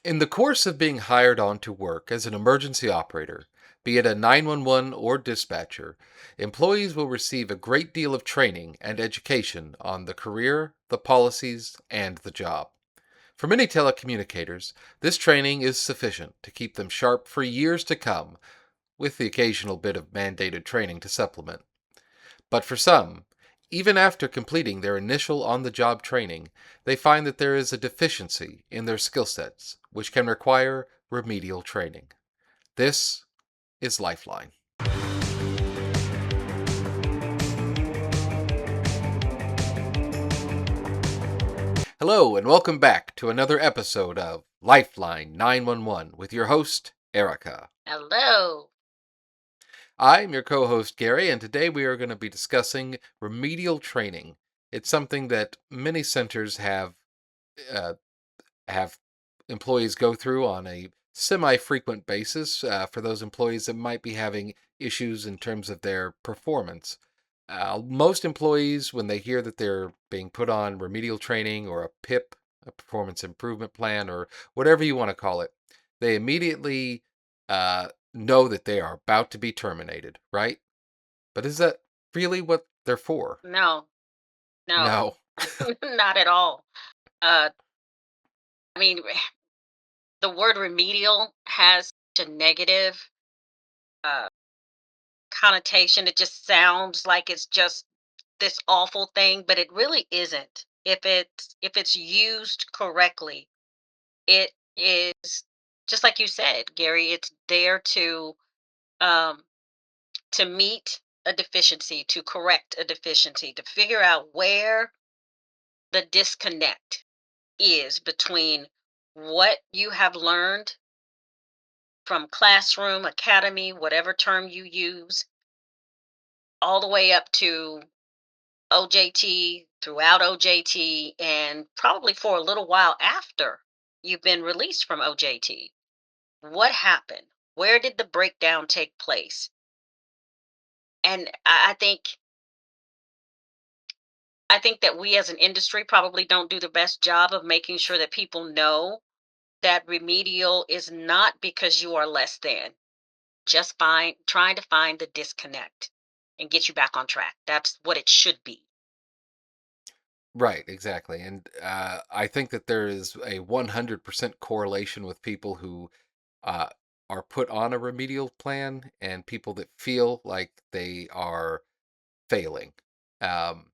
In the course of being hired on to work as an emergency operator, be it a 911 or dispatcher, employees will receive a great deal of training and education on the career, the policies, and the job. For many telecommunicators, this training is sufficient to keep them sharp for years to come, with the occasional bit of mandated training to supplement. But for some, even after completing their initial on the job training, they find that there is a deficiency in their skill sets, which can require remedial training. This is LifeLine. Hello, and welcome back to another episode of LifeLine 911 with your host, Erica. Hello. I'm your co host, Gary, and today we are going to be discussing remedial training. It's something that many centers uh, have employees go through on a semi-frequent basis for those employees that might be having issues in terms of their performance. Most employees, when they hear that they're being put on remedial training or a PIP, a performance improvement plan, or whatever you want to call it, they immediately know that they are about to be terminated, right? But is that really what they're for? No, no, No. not at all. Uh, I mean, the word remedial has such a negative uh, connotation. It just sounds like it's just this awful thing, but it really isn't. If it's used correctly, it is just like you said, Gary. It's there um, to meet a deficiency, to correct a deficiency, to figure out where the disconnect is between what you have learned from classroom, academy, whatever term you use, all the way up to OJT, throughout OJT, and probably for a little while after you've been released from OJT. What happened? Where did the breakdown take place? And I think that we as an industry probably don't do the best job of making sure that people know that remedial is not because you are less than. Just trying to find the disconnect and get you back on track. That's what it should be. Right, exactly. And I think that there is a 100% correlation with people who uh, are put on a remedial plan and people that feel like they are failing. Um,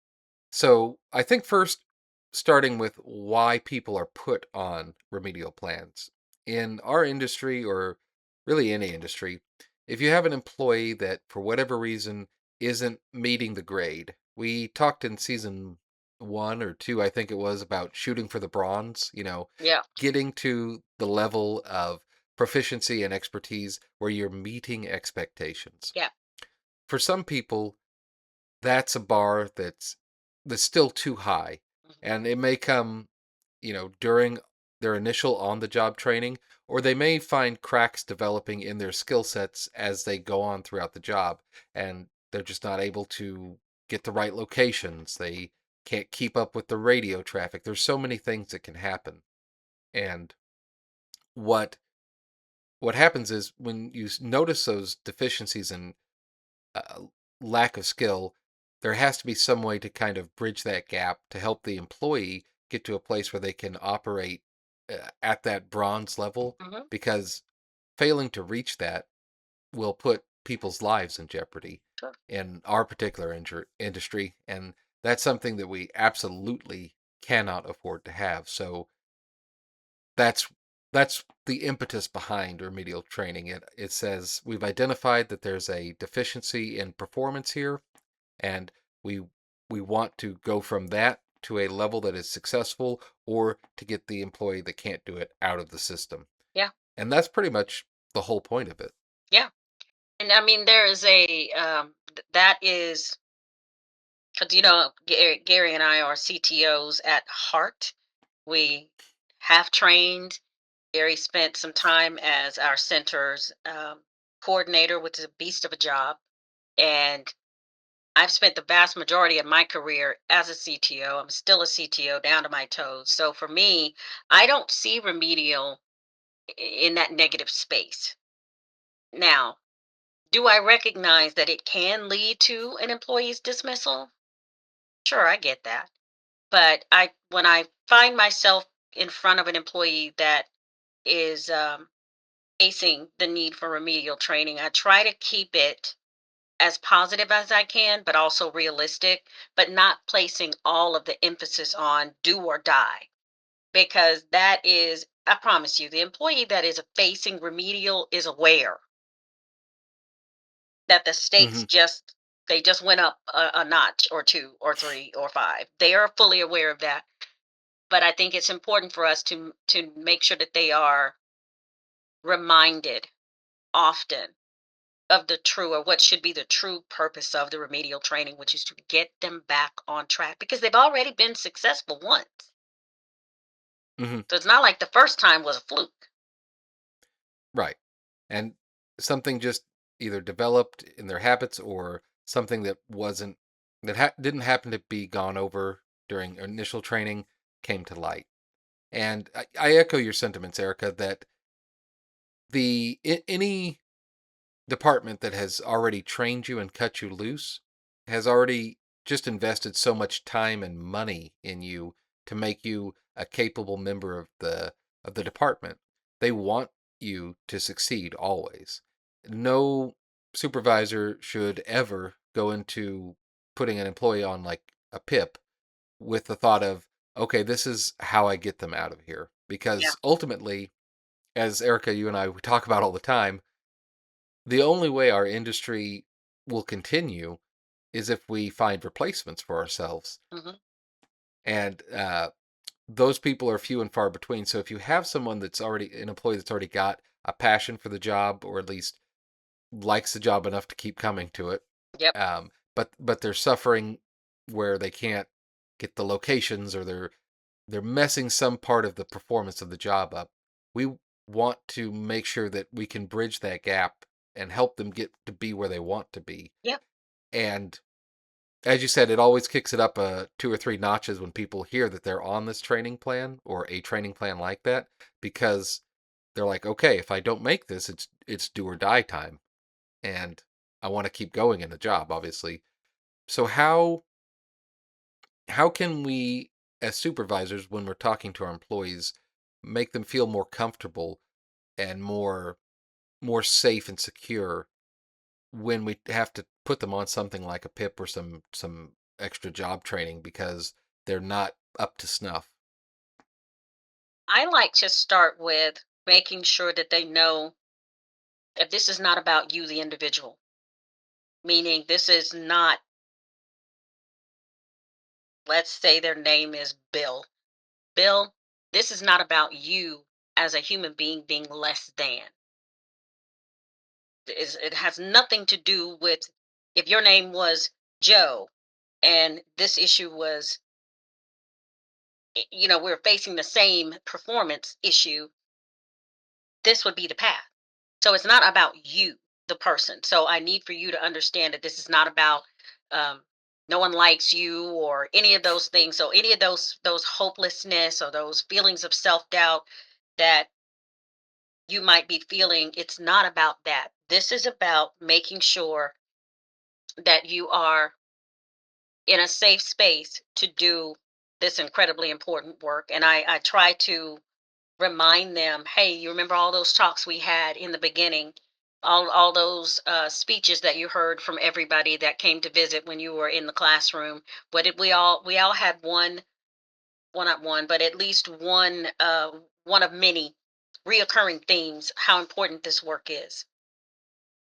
so I think first, starting with why people are put on remedial plans. In our industry, or really any industry, if you have an employee that for whatever reason isn't meeting the grade, we talked in season 1 or 2, I think it was, about shooting for the bronze, Yeah. getting to the level of proficiency and expertise where you're meeting expectations. Yeah. For some people, that's a bar that's still too high, Mhm. and it may come, during their initial on the job training, or they may find cracks developing in their skill sets as they go on throughout the job, and they're just not able to get the right locations. They can't keep up with the radio traffic. There's so many things that can happen. And what what happens is when you notice those deficiencies and uh, lack of skill, there has to be some way to kind of bridge that gap to help the employee get to a place where they can operate at that bronze level, Mhm. because failing to reach that will put people's lives in jeopardy Sure. in our particular industry. And that's something that we absolutely cannot afford to have. So that's that's the impetus behind remedial training. It says we've identified that there's a deficiency in performance here, and we we want to go from that to a level that is successful, or to get the employee that can't do it out of the system. Yeah. And that's pretty much the whole point of it. Yeah. And I mean, there is that is because Gary and I are CTOs at heart. We have trained. Gary spent some time as our center's coordinator, which is a beast of a job, and I've spent the vast majority of my career as a CTO. I'm still a CTO down to my toes. So for me, I don't see remedial. in that negative space. Now, do I recognize that it can lead to an employee's dismissal? Sure, I get that. But when I find myself in front of an employee that is facing the need for remedial training, I try to keep it as positive as I can, but also realistic, but not placing all of the emphasis on do or die. Because that is, I promise you, the employee that is facing remedial is aware that the stakes Hmm. just went up a notch or two or three or five. They are fully aware of that. But I think it's important for us to make sure that they are reminded often of the true or what should be the true purpose of the remedial training, which is to get them back on track because they've already been successful once. Hmm. So it's not like the first time was a fluke. Right. And something just either developed in their habits or something that wasn't didn't happen to be gone over during initial training came to light. And I echo your sentiments, Erica, that any department that has already trained you and cut you loose has already just invested so much time and money in you to make you a capable member of the department. They want you to succeed always. No supervisor should ever go into putting an employee on like a PIP with the thought of, okay, this is how I get them out of here. Yeah. Because ultimately, as Erica, you and I we talk about all the time, the only way our industry will continue is if we find replacements for ourselves. Hmm. And those people are few and far between. So if you have someone that's already an employee that's already got a passion for the job, or at least likes the job enough to keep coming to it, Yep. but they're suffering where they can't get the locations, or they're messing some part of the performance of the job up. We want to make sure that we can bridge that gap and help them get to be where they want to be. Yep. And as you said, it always kicks it up two or three notches when people hear that they're on this training plan or a training plan like that, because they're like, okay, if I don't make this, it's do or die time, and I want to keep going in the job, obviously. So how can we, as supervisors, when we're talking to our employees, make them feel more comfortable and more safe and secure when we have to put them on something like a PIP or some extra job training because they're not up to snuff? I like to start with making sure that they know that this is not about you, the individual, meaning this is not, let's say their name is Bill. Bill, this is not about you as a human being being less than. It has nothing to do with if your name was Joe and this issue was, we're facing the same performance issue, this would be the path. So it's not about you, the person. So I need for you to understand that this is not about um, no one likes you or any of those things. So any of those hopelessness or those feelings of self doubt that you might be feeling, it's not about that. This is about making sure that you are in a safe space to do this incredibly important work. And I try to remind them, hey, you remember all those talks we had in the beginning, all those speeches that you heard from everybody that came to visit when you were in the classroom. What did we all had one not one, but at least one of many reoccurring themes, how important this work is,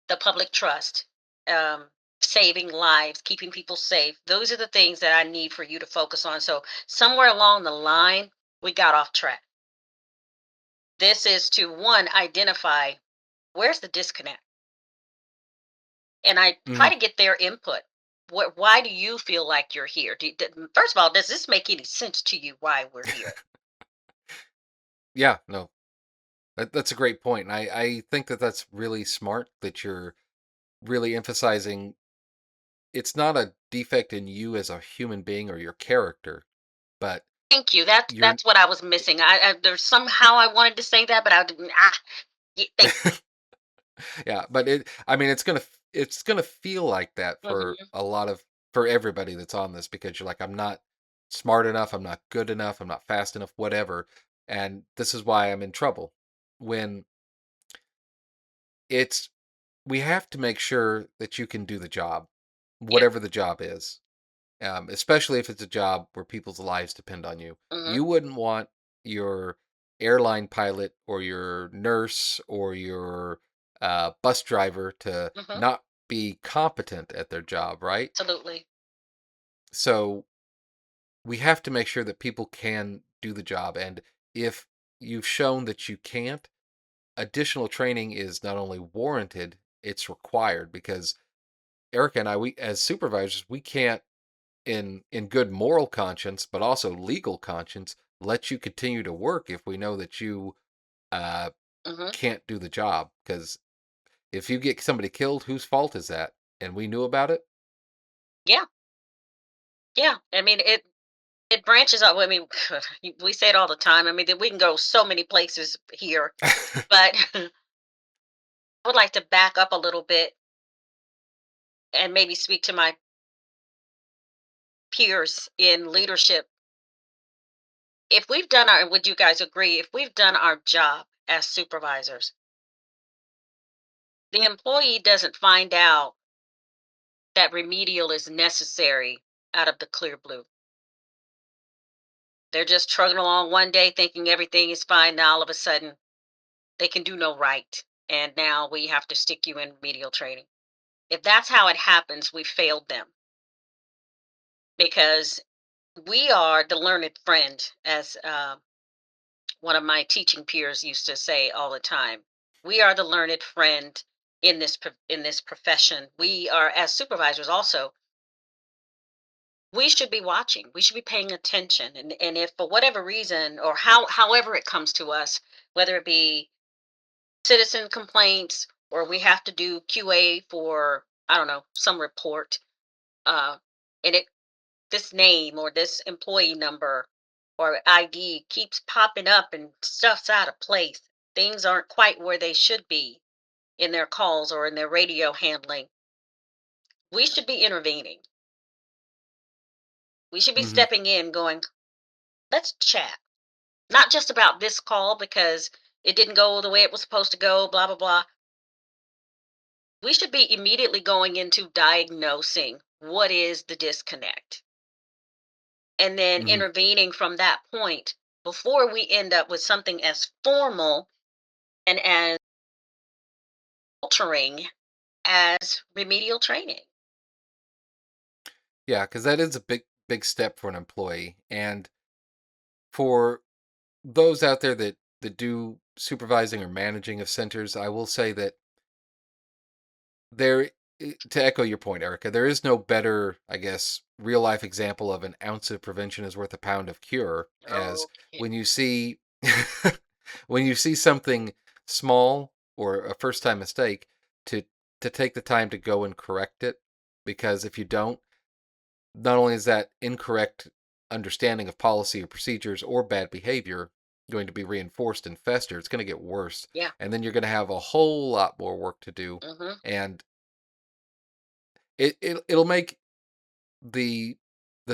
the public trust, um, saving lives, keeping people safe. Those are the things that I need for you to focus on. So somewhere along the line, we got off track. This is to one, identify where's the disconnect. And I try Hmm. to get their input. Why do you feel like you're here? First of all, does this make any sense to you why we're here? Yeah, no, that's a great point, and I think that that's really smart that you're really emphasizing it's not a defect in you as a human being or your character, but Thank you. That's You're that's what I was missing. There's somehow I wanted to say that, but I didn't. Thank yeah, but I mean, it's gonna feel like that you. for a lot of for everybody that's on this because you're like, I'm not smart enough, I'm not good enough, I'm not fast enough, whatever, and this is why I'm in trouble. When it's we have to make sure that you can do the job, Yeah. whatever the job is, especially if it's a job where people's lives depend on you. Hmm. You wouldn't want your airline pilot or your nurse or your bus driver to Hmm. not be competent at their job, right? Absolutely. So we have to make sure that people can do the job. And if you've shown that you can't, additional training is not only warranted, it's required because Erica and I, we as supervisors, we can't in good moral conscience, but also legal conscience, let you continue to work if we know that you uh, Hmm. can't do the job. Because if you get somebody killed, whose fault is that? And we knew about it. Yeah. Yeah. I mean, it branches out. I mean, we say it all the time. I mean, that we can go so many places here, but I would like to back up a little bit and maybe speak to my peers in leadership. If we've done our, would you guys agree? If we've done our job as supervisors, the employee doesn't find out that remedial is necessary out of the clear blue. They're just trugging along one day thinking everything is fine. Now all of a sudden they can do no right. And now we have to stick you in remedial training. If that's how it happens, we failed them because we are the learned friend, as one of my teaching peers used to say all the time. We are the learned friend in this profession. We are, as supervisors also, we should be watching, we should be paying attention, and if for whatever reason or however it comes to us, whether it be citizen complaints or we have to do QA for, I don't know, some report, uh and it this name or this employee number or ID keeps popping up and stuff's out of place, things aren't quite where they should be in their calls or in their radio handling, we should be intervening. We should be Hmm. stepping in going, let's chat. Not just about this call because it didn't go the way it was supposed to go, blah, blah, blah. We should be immediately going into diagnosing what is the disconnect and then Hmm. intervening from that point before we end up with something as formal and as altering as remedial training. Yeah, because that is a big step for an employee, and for those out there that do supervising or managing of centers, I will say that there to echo your point, Erica, there is no better, I guess, real life example of an ounce of prevention is worth a pound of cure. As Oh, yeah. when you see when you see something small or a first time mistake, to take the time to go and correct it, because if you don't, not only is that incorrect understanding of policy or procedures or bad behavior going to be reinforced and fester, it's going to get worse, Yeah. and then you're going to have a whole lot more work to do, Hmm. and it'll make the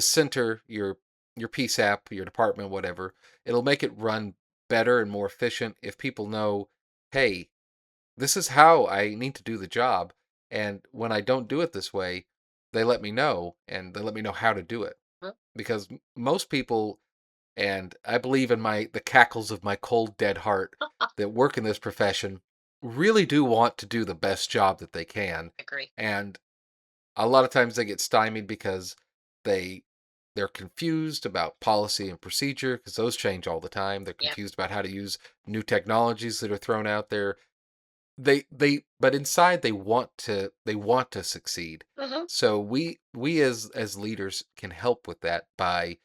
center, your PSAP, your department, whatever, it'll make it run better and more efficient if people know, hey, this is how I need to do the job, and when I don't do it this way, they let me know and they let me know how to do it. Because most people, and I believe in my the cackles of my cold dead heart that work in this profession, really do want to do the best job that they can, Agree. and a lot of times they get stymied because they they're confused about policy and procedure because those change all the time. They're Yeah. confused about how to use new technologies that are thrown out there. But inside they want to succeed. Hmm. So we as leaders can help with that by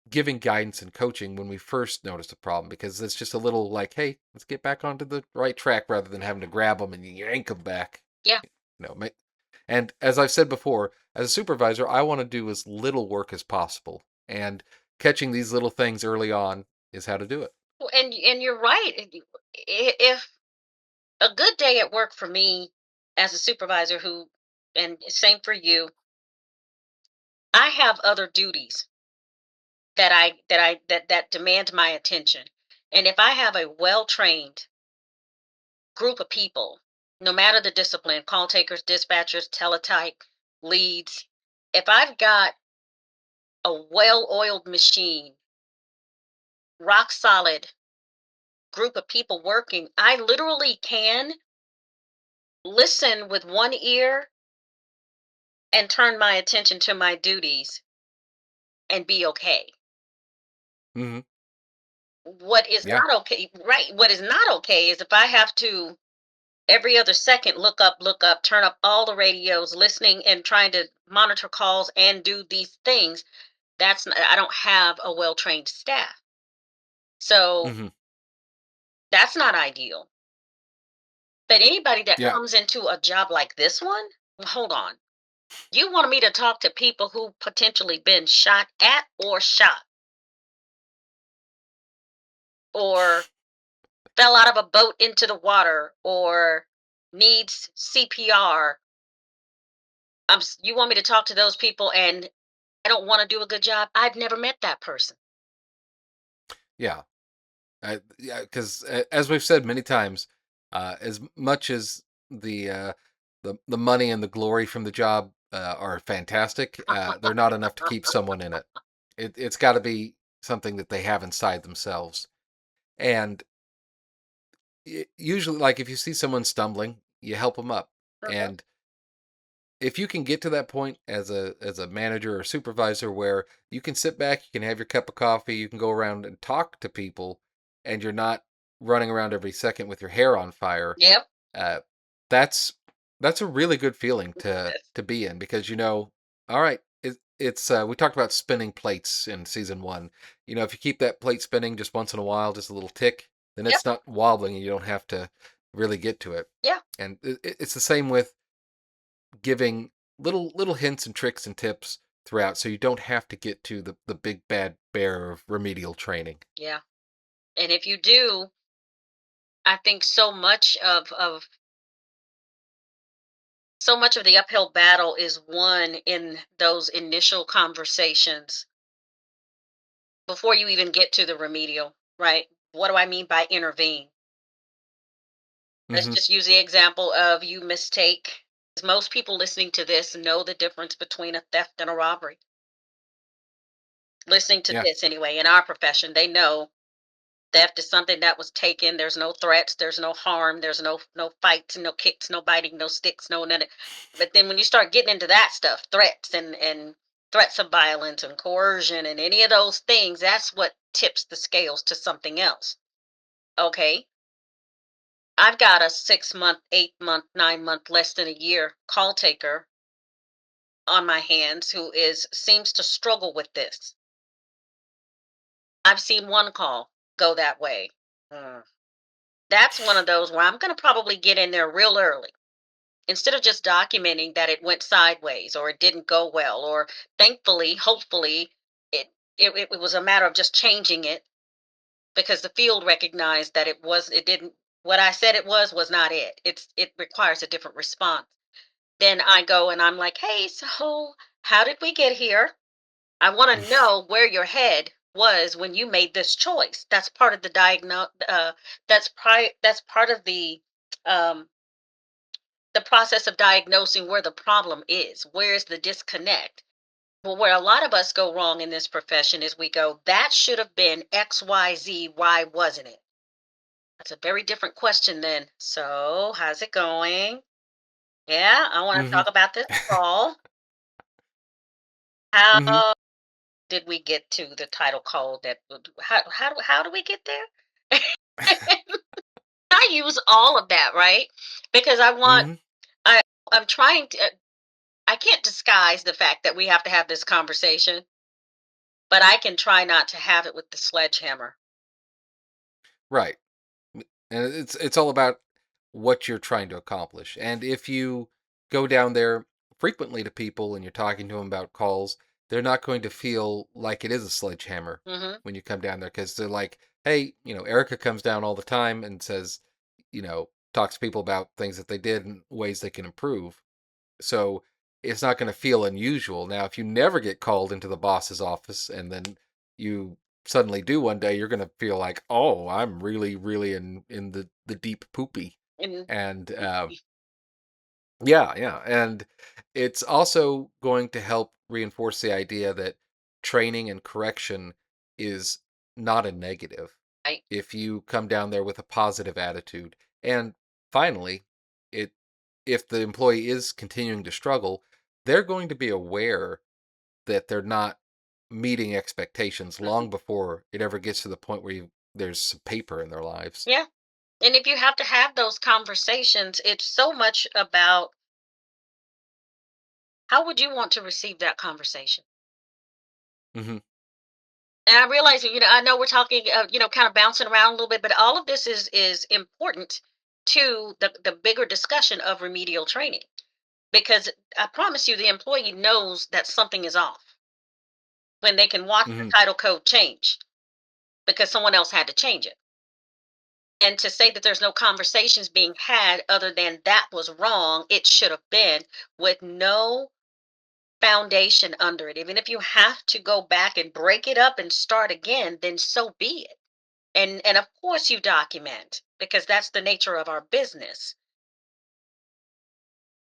giving guidance and coaching when we first notice a problem, because it's just a little like, hey, let's get back onto the right track rather than having to grab them and yank them back. Yeah. You know, and as I've said before, as a supervisor, I want to do as little work as possible. And catching these little things early on is how to do it. Well, and you're right. If a good day at work for me as a supervisor who, and same for you, I have other duties that demand my attention. And if I have a well-trained group of people, no matter the discipline, call takers, dispatchers, teletype, leads, if I've got a well-oiled machine, rock solid group of people working, I literally can listen with one ear and turn my attention to my duties and be okay. Hmm. What is Yeah. not okay, right? What is not okay is if I have to every other second look up, turn up all the radios, listening and trying to monitor calls and do these things. I don't have a well trained staff. So Hmm. that's not ideal. But anybody that Yeah. comes into a job like this one, well, hold on. You wanted me to talk to people who potentially been shot at or shot or fell out of a boat into the water or needs CPR. You want me to talk to those people and I don't want to do a good job? I've never met that person. Yeah. Yeah, because as we've said many times, as much as the money and the glory from the job are fantastic, they're not enough to keep someone in it. It's got to be something that they have inside themselves. And usually, like if you see someone stumbling, you help them up. Mhm. And if you can get to that point as a manager or supervisor where you can sit back, you can have your cup of coffee, you can go around and talk to people, and you're not running around every second with your hair on fire, Yep. uh, that's that's a really good feeling Yes. to be in because you know, all right, it's we talked about spinning plates in season one. You know, if you keep that plate spinning just once in a while, just a little tick, then Yep. it's not wobbling and you don't have to really get to it. Yeah. And it's the same with giving little hints and tricks and tips throughout so you don't have to get to the big bad bear of remedial training. Yeah. And if you do, I think so much of the uphill battle is won in those initial conversations before you even get to the remedial, right? What do I mean by intervene? Let's Hmm. just use the example of you mistake. 'Cause most people listening to this know the difference between a theft and a robbery. Listening to Yeah. this anyway, in our profession, they know theft is something that was taken. There's no threats. There's no harm. There's no fights, no kicks, no biting, no sticks, no none. But then when you start getting into that stuff, threats and threats of violence and coercion and any of those things, that's what tips the scales to something else. Okay, I've got a 6 month, 8 month, 9 month, less than a year call taker on my hands who is seems to struggle with this. I've seen one call go that way. Mm. That's one of those where I'm going to probably get in there real early instead of just documenting that it went sideways or it didn't go well or thankfully, hopefully, it was a matter of just changing it because the field recognized that it didn't what I said it was not it. It requires a different response. Then I go and I'm like, hey, so how did we get here? I want to know where your head was when you made this choice. That's part of the that's part of the process of diagnosing where the problem is. Where's the disconnect? Well, where a lot of us go wrong in this profession is we go, that should have been XYZ. Why wasn't it? That's a very different question then. So, how's it going? Yeah, I want to Hmm. talk about this call. Hmm. How did we get to the title call how do we get there? I use all of that, right? Because Hmm. I I'm trying to I can't disguise the fact that we have to have this conversation, but I can try not to have it with the sledgehammer. Right. And it's all about what you're trying to accomplish. And if you go down there frequently to people and you're talking to them about calls, they're not going to feel like it is a sledgehammer Mhm. when you come down there because they're like, hey, Erica comes down all the time and says, talks to people about things that they did and ways they can improve. So it's not going to feel unusual. Now, if you never get called into the boss's office and then you suddenly do one day, you're going to feel like, oh, I'm really, really in the deep poopy. And And yeah, yeah. And it's also going to help reinforce the idea that training and correction is not a negative right. if you come down there with a positive attitude. And finally, it if the employee is continuing to struggle, they're going to be aware that they're not meeting expectations Mhm. long before it ever gets to the point where there's some paper in their lives. Yeah. And if you have to have those conversations, it's so much about how would you want to receive that conversation? Hmm. And I realize, I know we're talking, kind of bouncing around a little bit, but all of this is important to the bigger discussion of remedial training, because I promise you, the employee knows that something is off when they can watch the Hmm. title code change because someone else had to change it. And to say that there's no conversations being had other than that was wrong, it should have been, with no foundation under it. Even if you have to go back and break it up and start again, then so be it. And of course you document, because that's the nature of our business.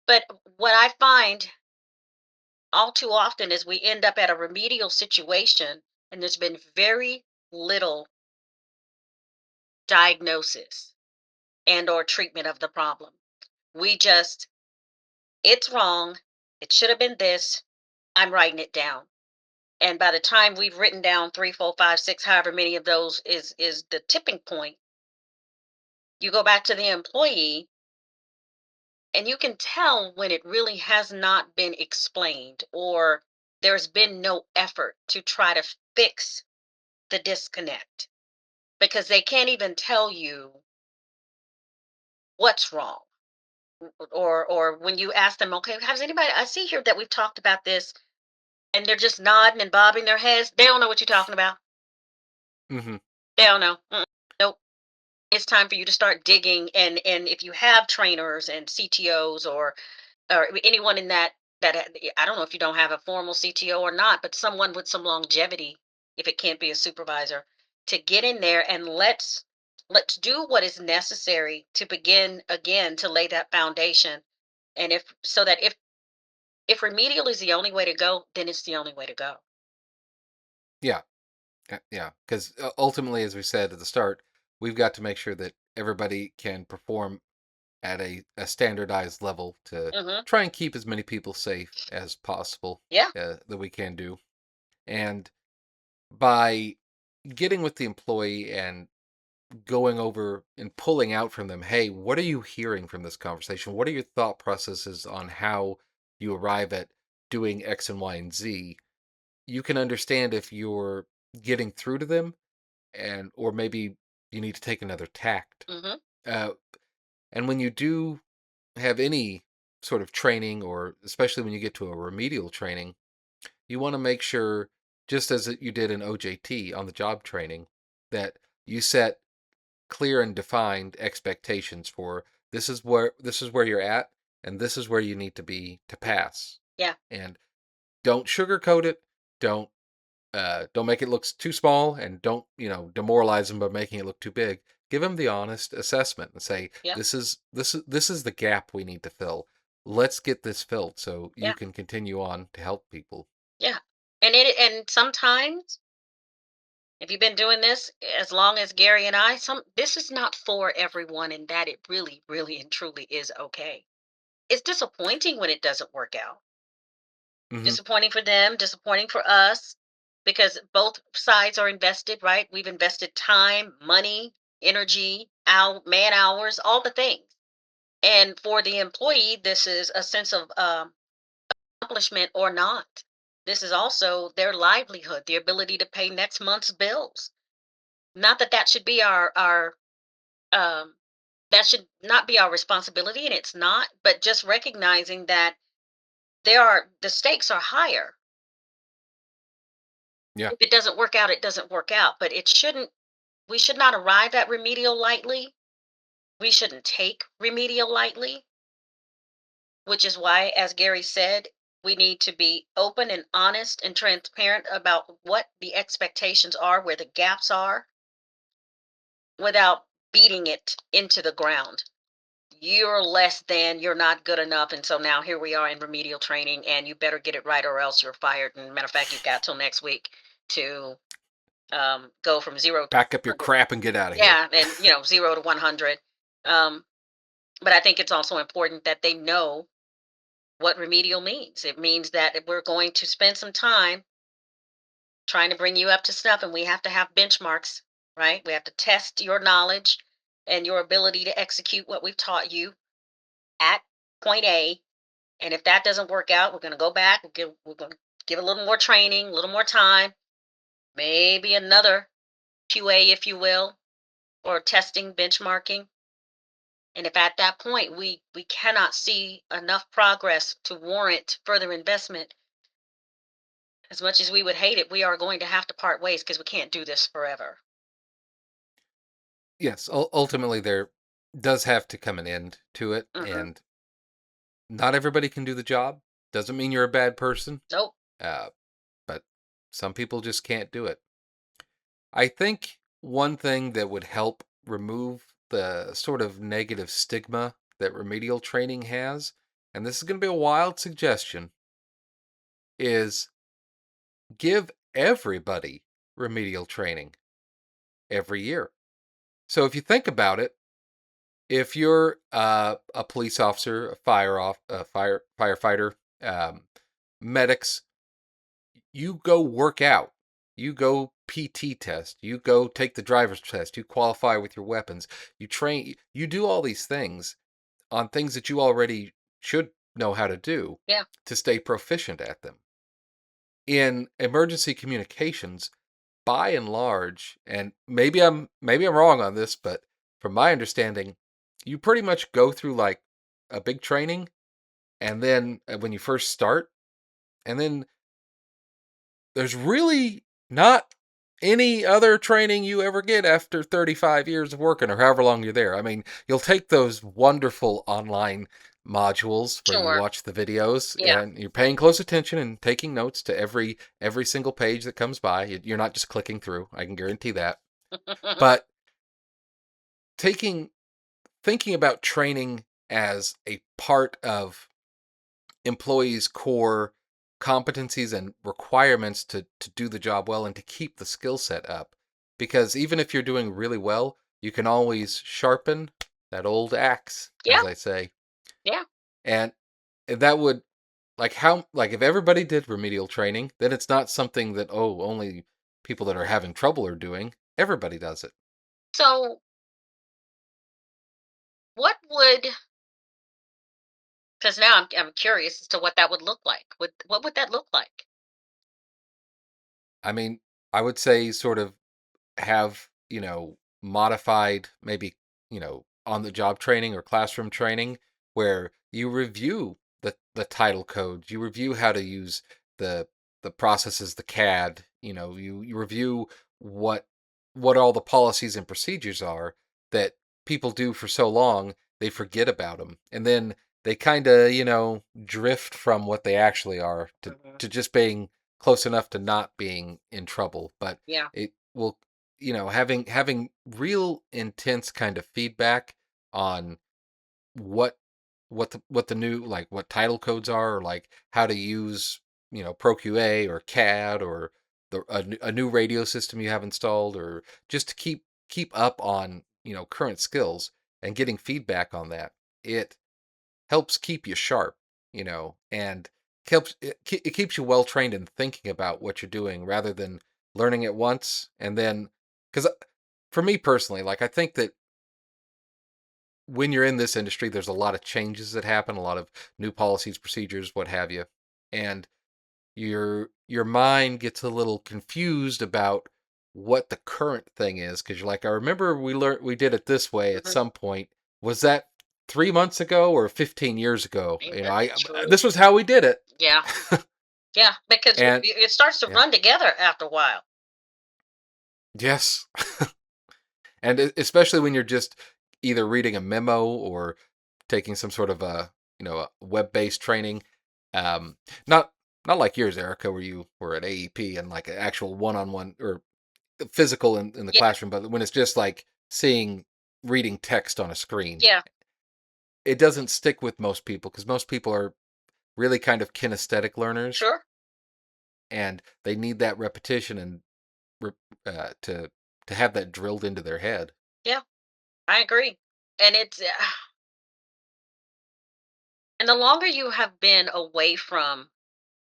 But what I find all too often is we end up at a remedial situation and there's been very little diagnosis and or treatment of the problem. We just, it's wrong, it should have been this, I'm writing it down. And by the time we've written down three, four, five, six, however many of those is the tipping point, you go back to the employee and you can tell when it really has not been explained, or there's been no effort to try to fix the disconnect, because they can't even tell you what's wrong. Or when you ask them, okay, has anybody, I see here that we've talked about this, and they're just nodding and bobbing their heads, they don't know what you're talking about. Hmm. They don't know. Nope. It's time for you to start digging. And if you have trainers and CTOs, or anyone in I don't know if you don't have a formal CTO or not, but someone with some longevity, if it can't be a supervisor, to get in there and let's do what is necessary to begin again to lay that foundation. And if so that if remedial is the only way to go, then it's the only way to go. Yeah. Yeah. Because ultimately, as we said at the start, we've got to make sure that everybody can perform at a standardized level to Hmm. try and keep as many people safe as possible Yeah. that we can do. And by getting with the employee and going over and pulling out from them, hey, what are you hearing from this conversation? What are your thought processes on how you arrive at doing X and Y and Z? You can understand if you're getting through to them and or maybe you need to take another tact. Hmm. Uh, and when you do have any sort of training, or especially when you get to a remedial training, you want to make sure, just as you did in OJT on the job training, that you set clear and defined expectations for this is where you're at and this is where you need to be to pass. Yeah. And don't sugarcoat it. Don't make it look too small, and don't demoralize them by making it look too big. Give them the honest assessment and say, Yeah. this is the gap we need to fill. Let's get this filled so you Yeah. can continue on to help people. Yeah. And sometimes, if you've been doing this as long as Gary and I, this is not for everyone, and that it really, really and truly is okay. It's disappointing when it doesn't work out. Hmm. Disappointing for them, disappointing for us, because both sides are invested, right? We've invested time, money, energy, man hours, all the things. And for the employee, this is a sense of accomplishment or not. This is also their livelihood, the ability to pay next month's bills. Not that that should be our um that should not be our responsibility, and it's not, but just recognizing that the stakes are higher Yeah. If it doesn't work out, it doesn't work out. But it shouldn't. We should not arrive at remedial lightly. We shouldn't take remedial lightly, which is why, as Gary said, we need to be open and honest and transparent about what the expectations are, where the gaps are, without beating it into the ground. You're less than, you're not good enough. And so now here we are in remedial training, and you better get it right or else you're fired. And matter of fact, you've got till next week to go from 0 to Pack up your 100. crap and get out of here. Yeah, and 0 to 100. Um, but I think it's also important that they know what remedial means. It means that if we're going to spend some time trying to bring you up to snuff, and we have to have benchmarks, right? We have to test your knowledge and your ability to execute what we've taught you at point A. And if that doesn't work out, we're going to go back. We're going to give a little more training, a little more time, maybe another QA, if you will, or testing, benchmarking. And if at that point we cannot see enough progress to warrant further investment, as much as we would hate it, we are going to have to part ways because we can't do this forever. Yes, ultimately there does have to come an end to it, Hmm. and not everybody can do the job. Doesn't mean you're a bad person, Nope. uh, but some people just can't do it. I think one thing that would help remove the sort of negative stigma that remedial training has, and this is going to be a wild suggestion, is give everybody remedial training every year. So if you think about it, if you're a police officer, a firefighter, um, medics, you go work out, you go PT test, you go take the driver's test, you qualify with your weapons, you train, you do all these things on things that you already should know how to do Yeah. to stay proficient at them. In emergency communications, by and large, and maybe I'm wrong on this, but from my understanding, you pretty much go through like a big training, and then when you first start, and then there's really not any other training you ever get after 35 years of working or however long you're there. I mean, you'll take those wonderful online modules where you Sure. watch the videos Yeah. and you're paying close attention and taking notes to every single page that comes by. You're not just clicking through. I can guarantee that. But taking thinking about training as a part of employees' core competencies and requirements to do the job well and to keep the skill set up. Because even if you're doing really well, you can always sharpen that old axe, Yeah. as I say. Yeah. And that would like if everybody did remedial training, then it's not something that only people that are having trouble are doing. Everybody does it. So what would, because now I'm curious as to what that would look like. What would that look like? I mean, I would say sort of have, modified maybe, on the job training or classroom training where you review the title codes, you review how to use the the processes, the CAD, you review what what all the policies and procedures are that people do for so long they forget about them. And then they kind of, drift from what they actually are Hmm. to just being close enough to not being in trouble. But Yeah. it will, having real intense kind of feedback on what what the new, like, what title codes are, or like how to use, ProQA or CAD, or a new radio system you have installed, or just to keep up on, current skills, and getting feedback on that. It helps keep you sharp, and it keeps you well trained in thinking about what you're doing rather than learning it once and then. Because for me personally, like, I think that when you're in this industry, there's a lot of changes that happen, a lot of new policies, procedures, what have you, and your mind gets a little confused about what the current thing is, because you're like, I remember we did it this way at Hmm. some point. Was that 3 months ago or 15 years ago? Ain't that the truth? This was how we did it. Yeah. Yeah, because And it starts to yeah, run together after a while. yes. And especially when you're just either reading a memo or taking some sort of a a web-based training, um, not not like yours, Erica, where you were at AEP and like an actual one-on-one or physical in the Yeah, classroom, but when it's just like seeing reading text on a screen, yeah, it doesn't stick with most people because most people are really kind of kinesthetic learners sure. and they need that repetition and re- to have that drilled into their head. Yeah, I agree. And it's and the longer you have been away from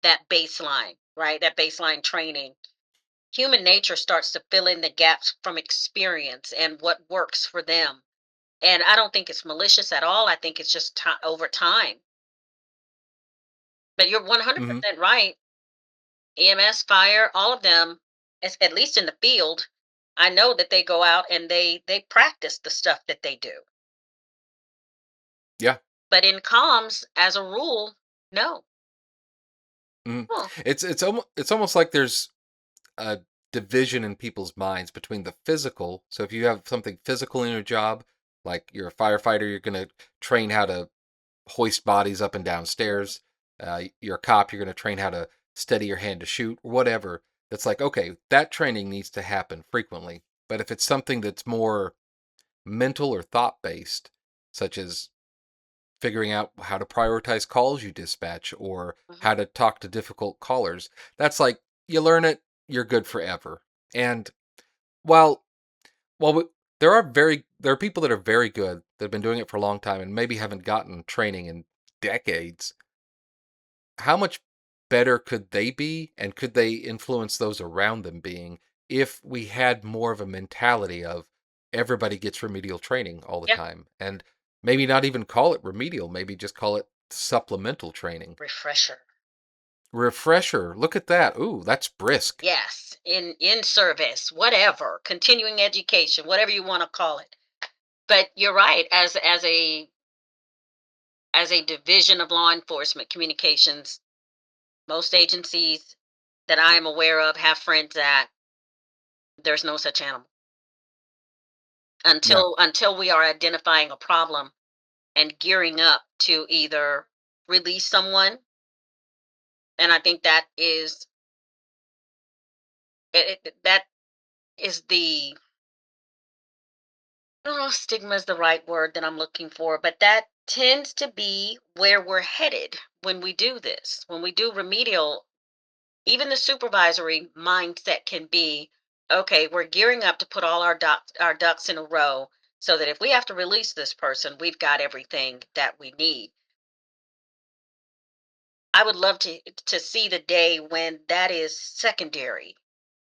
that baseline, right? That baseline training, human nature starts to fill in the gaps from experience and what works for them. And I don't think it's malicious at all. I think it's just over time. But you're Hmm. 100% right. EMS, fire, all of them, at least in the field, I know that they go out and they practice the stuff that they do. Yeah. But in comms, as a rule, no. Mhm. Huh. It's almost like there's a division in people's minds between the physical. So if you have something physical in your job, like you're a firefighter, you're going to train how to hoist bodies up and down stairs. You're a cop, you're going to train how to steady your hand to shoot, or whatever. That's like, okay, that training needs to happen frequently. But if it's something that's more mental or thought based, such as figuring out how to prioritize calls you dispatch or Mhm. how to talk to difficult callers. That's like you learn it, you're good forever. And while while we, there are people that are very good that have been doing it for a long time and maybe haven't gotten training in decades, how much better could they be and could they influence those around them being if we had more of a mentality of everybody gets remedial training all the Yeah, time and maybe not even call it remedial, maybe just call it supplemental training. refresher. Refresher, look at that. Ooh, that's brisk. Yes, in service, whatever, continuing education, whatever you want to call it. But you're right. As a division of law enforcement communications, most agencies that I am aware of have friends that there's no such animal No. until we are identifying a problem and gearing up to either release someone. And I think that is the, oh, stigma is the right word that I'm looking for, but that tends to be where we're headed when we do this. When we do remedial, even the supervisory mindset can be, okay, we're gearing up to put all our ducks in a row so that if we have to release this person, we've got everything that we need. I would love to see the day when that is secondary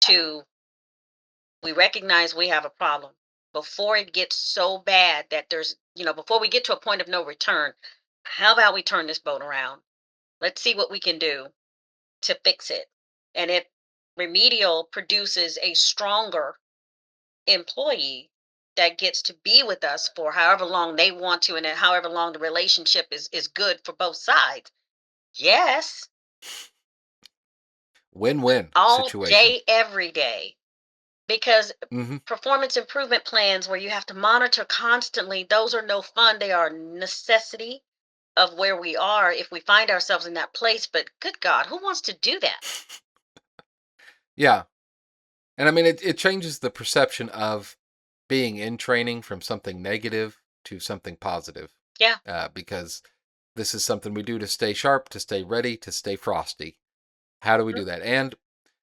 to, we recognize we have a problem before it gets so bad that before we get to a point of no return. How about we turn this boat around? Let's see what we can do to fix it. And if remedial produces a stronger employee that gets to be with us for however long they want to, and however long the relationship is good for both sides, yes, Win-win all situation. day, every day. Because Hmm. performance improvement plans where you have to monitor constantly, those are no fun. They are a necessity of where we are if we find ourselves in that place. But good God, who wants to do that? Yeah. And I mean, it changes the perception of being in training from something negative to something positive, Yeah. because this is something we do to stay sharp, to stay ready, to stay frosty. How do we Mhm. do that? And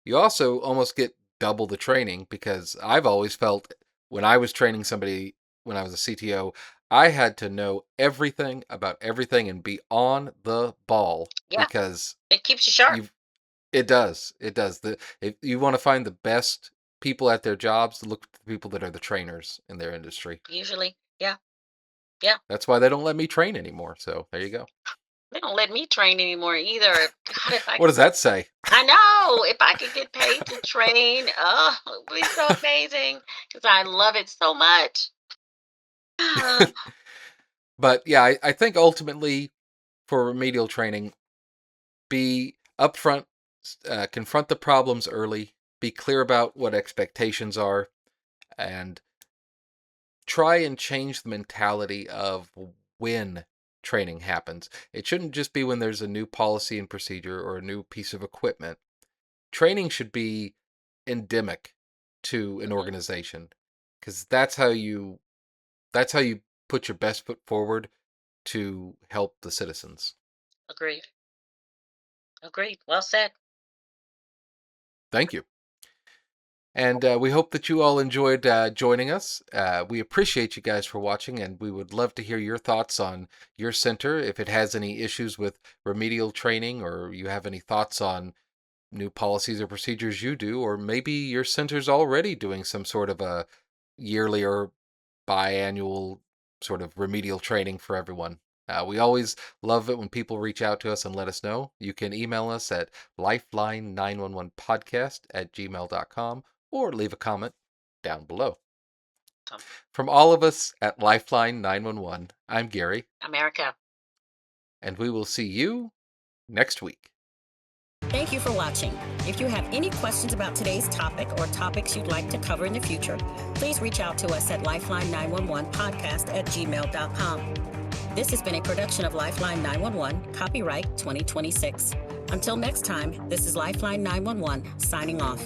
you also almost get double the training because I've always felt when I was training somebody when I was a CTO, I had to know everything about everything and be on the ball Yeah. because It keeps you sharp, you've it does. It does. If you want to find the best people at their jobs, look at the people that are the trainers in their industry. usually. Yeah. Yeah. That's why they don't let me train anymore. So there you go. They don't let me train anymore either. God, if I What does that say? I know if I could get paid to train, oh, it would be so amazing because I love it so much. But yeah, I think ultimately for remedial training, be upfront confront the problems early, be clear about what expectations are, and try and change the mentality of when training happens. It shouldn't just be when there's a new policy and procedure or a new piece of equipment. Training should be endemic to an Mhm. organization, because that's how you put your best foot forward to help the citizens. Agreed. Agreed. Well said. Thank you. And we hope that you all enjoyed joining us. We appreciate you guys for watching, and we would love to hear your thoughts on your center. If it has any issues with remedial training, or you have any thoughts on new policies or procedures you do, or maybe your center's already doing some sort of a yearly or biannual sort of remedial training for everyone. We always love it when people reach out to us and let us know. You can email us at lifeline911podcast@gmail.com or leave a comment down below. Um, From all of us at Lifeline 911, I'm Gary, America. and we will see you next week. Thank you for watching. If you have any questions about today's topic or topics you'd like to cover in the future, please reach out to us at lifeline911podcast@gmail.com. This has been a production of Lifeline 911, copyright 2026. Until next time, this is Lifeline 911 signing off.